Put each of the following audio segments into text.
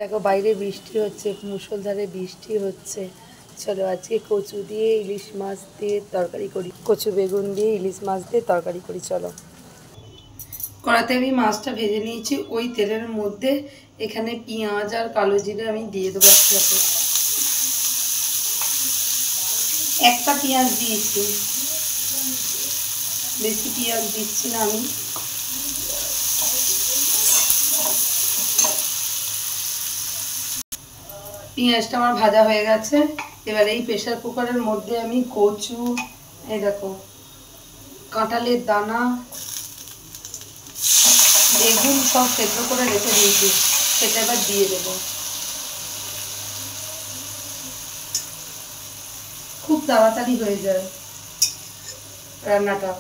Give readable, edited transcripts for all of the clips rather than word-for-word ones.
দেখো বাইরে বৃষ্টি হচ্ছে, মুষলধারে বৃষ্টি হচ্ছে। চলো আজকে কচু দিয়ে ইলিশ মাছ দিয়ে তরকারি করি, কচু বেগুন দিয়ে ইলিশ মাছ দিয়ে তরকারি করি। চলো, কড়াতে আমি মাছটা ভেজে নিয়েছি। ওই তেলের মধ্যে এখানে পেঁয়াজ আর কালো জিরে আমি দিয়ে দেবো একসাথে। একটা পেঁয়াজ দিয়েছি, বেশি পেঁয়াজ দিচ্ছি না আমি। পেঁয়াজটা আমার ভাজা হয়ে গেছে। এবার এই প্রেসার কুকারের মধ্যে আমি কচু, এই দেখো কাঁঠালের দানা, বেগুন সব সেদ্ধ করে রেখে দিয়েছি, সেটা এবার দিয়ে দেবো। খুব তাড়াতাড়ি হয়ে যায় রান্নাটা,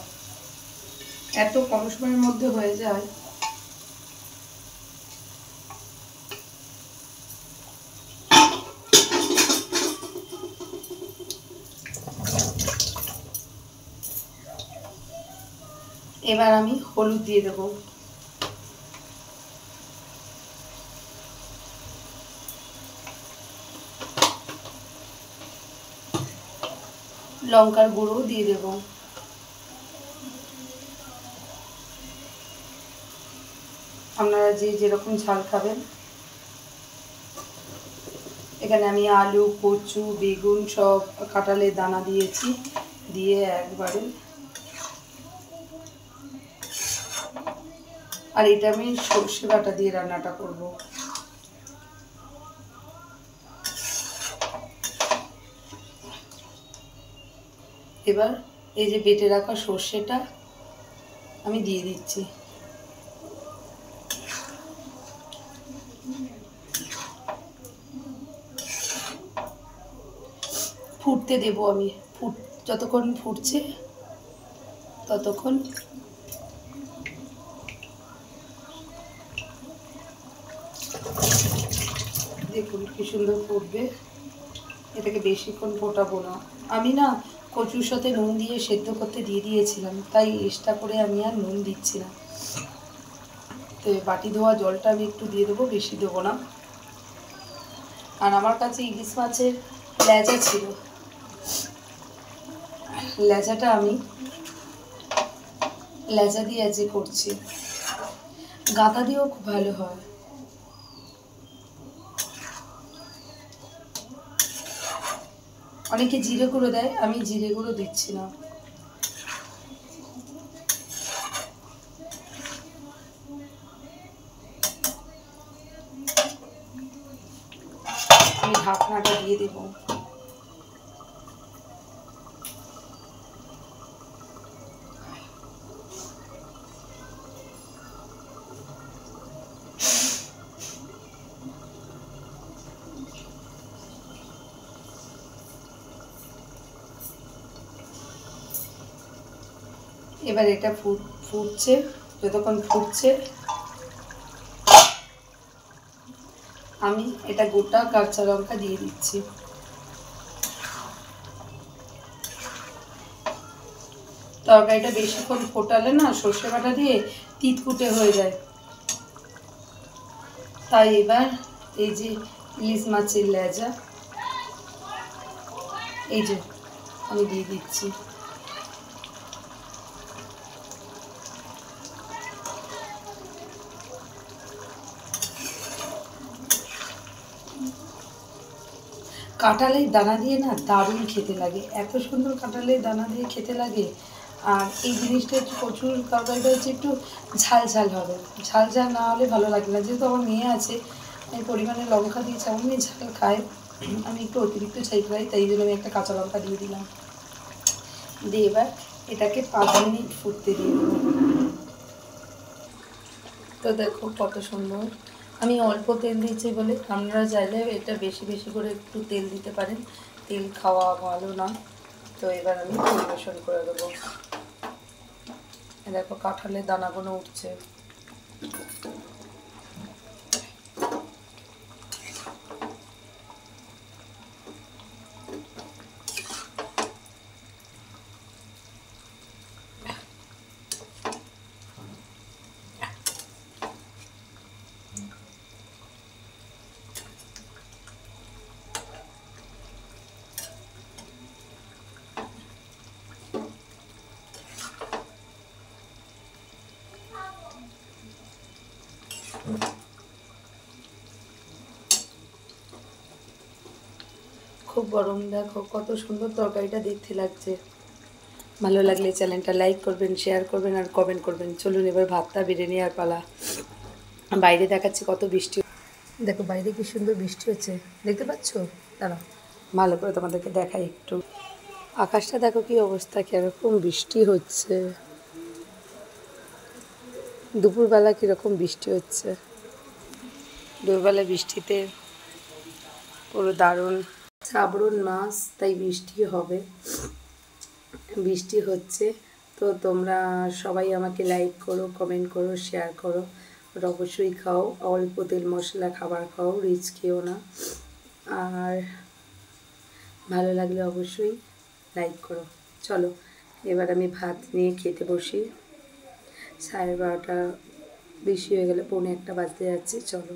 এত কম সময়ের মধ্যে হয়ে যায়। এবার আমি হলুদ দিয়ে দেবো, লঙ্কার গুঁড়ো দিয়ে দেবো, আপনারা যে যেরকম ঝাল খাবেন। এখানে আমি আলু, কচু, বেগুন সব কাঁঠালের দানা দিয়েছি, দিয়ে একবারে। আর এটা আমি সর্ষে বাটা দিয়ে রান্নাটা করব। এবার এই যে বেটে রাখা সর্ষেটা আমি দিয়ে দিচ্ছি। ফুটতে দেবো আমি, যতক্ষণ ফুটছে ততক্ষণ। দেখুন কি সুন্দর ফুটবে, এটাকে বেশিক্ষণ ফোটাবো না। আমি না কচুর সাথে নুন দিয়ে সেদ্ধ করতে দিয়ে দিয়েছিলাম, তাই এক্সট্রা করে আমি আর নুন দিচ্ছি না। তো বাটি ধোয়া জলটা আমি একটু দিয়ে দেবো, বেশি দেবো না। আর আমার কাছে ইলিশ মাছের লেজা ছিল, লেজাটা আমি লেজা দিয়ে আজকে করছি। গাঁদা দিয়েও খুব ভালো হয়। অনেকে জিরে গুঁড়ো দেয়, আমি জিরে গুঁড়ো দিচ্ছি না। আমি ঢাকনাটা দিয়ে দেবো। এবার এটা ফুটছে, যতক্ষণ ফুটছে আমি এটা গোটা কাঁচা লঙ্কা দিয়ে দিচ্ছি। তরকারিটা বেশিক্ষণ ফোটালে না সর্ষে বাটা দিয়ে তিতকুটে হয়ে যায়। তাই এবার এই যে ইলিশ মাছের লেজা, এই যে আমি দিয়ে দিচ্ছি। কাঁঠালের দানা দিয়ে না দারুণ খেতে লাগে, এত সুন্দর কাঁঠালের দানা দিয়ে খেতে লাগে। আর এই জিনিসটা একটু কচুর তরকারিটা হচ্ছে একটু ঝাল ঝাল হবে, ঝাল ঝাল না হলে ভালো লাগে না। যেহেতু আমার মেয়ে আছে, আমি পরিমাণে লঙ্কা দিয়েছি, আমার মেয়ে ঝাল খায়, আমি একটু অতিরিক্ত ঝাল খাই, তাই জন্য আমি একটা কাঁচা লঙ্কা দিয়ে দিলাম। দিয়ে এবার এটাকে 5 মিনিট ফুটতে দিয়ে দেবো। তো দেখো কত সুন্দর। আমি অল্প তেল দিয়েছি বলে, আপনারা চাইলে এটা বেশি বেশি করে একটু তেল দিতে পারেন, তেল খাওয়া ভালো না। তো এবার আমি পরিবেশন করে দেবো। দেখো কাঁঠালের দানাগুলো উঠছে। খুব গরম, দেখো কত সুন্দর তরকারিটা দেখতে লাগছে। ভালো লাগলে চ্যানেলটা লাইক করবেন, শেয়ার করবেন আর কমেন্ট করবেন। চলুন এবার ভাতটা বেড়ে নেওয়ার পালা। বাইরে দেখাচ্ছে কত বৃষ্টি, দেখো বাইরে কি সুন্দর বৃষ্টি হচ্ছে, দেখতে পাচ্ছ? দাঁড়াও ভালো করে তোমাদেরকে দেখাই একটু। আকাশটা দেখো কি অবস্থা, কীরকম বৃষ্টি হচ্ছে, দুপুরবেলা কীরকম বৃষ্টি হচ্ছে। দুপুরবেলা বৃষ্টিতে পুরো দারুণ। শ্রাবণ মাস, তাই বৃষ্টি হবে, বৃষ্টি হচ্ছে। তো তোমরা সবাই আমাকে লাইক করো, কমেন্ট করো, শেয়ার করো। আর অবশ্যই খাও, অল্প তেল মশলা খাবার খাও, রিচ খেও না। আর ভালো লাগলে অবশ্যই লাইক করো। চলো এবার আমি ভাত নিয়ে খেতে বসি। 12:30 বেশি হয়ে গেলে, 1:45 বাজতে যাচ্ছে। চলো,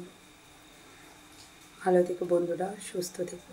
ভালো থেকো বন্ধুরা, সুস্থ থেকো।